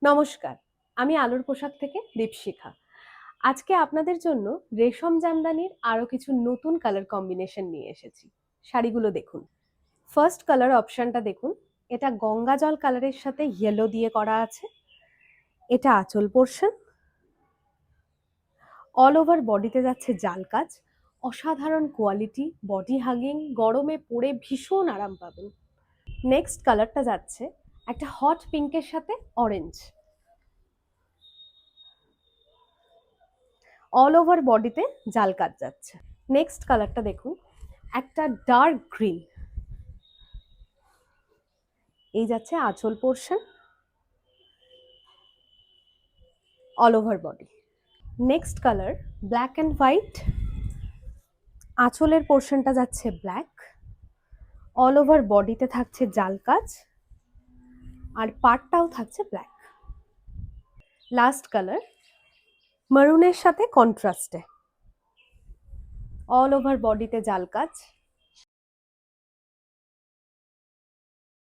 নমস্কার, আমি আলোর পোশাক থেকে দীপশিখা। আজকে আপনাদের জন্য রেশম জামদানির আরো কিছু নতুন কালার কম্বিনেশন নিয়ে এসেছি। শাড়িগুলো দেখুন। ফার্স্ট কালার অপশনটা দেখুন। এটা গঙ্গা জল কালারের সাথে ইয়েলো দিয়ে করা আছে। এটা আঁচল পোর্শন। অল ওভার বডিতে যাচ্ছে জাল কাজ। অসাধারণ কোয়ালিটি, বডি হাগিং, গরমে পরে ভীষণ আরাম পাবেন। নেক্সট কালারটা যাচ্ছে একটা হট পিঙ্কের সাথে অরেঞ্জ। অল ওভার বডিতে জাল কাজ যাচ্ছে। নেক্সট কালারটা দেখুন, একটা ডার্ক গ্রিন। এই যাচ্ছে আঁচল portion, all over body. Next colour black and white. আঁচলের পোর্শনটা যাচ্ছে ব্ল্যাক, অল ওভার বডিতে থাকছে জাল কাজ, আর পার্টটাও থাকছে ব্ল্যাক। লাস্ট কালার মারুনের সাথে কন্ট্রাস্টে, অল ওভার বডিতে জাল কাজ,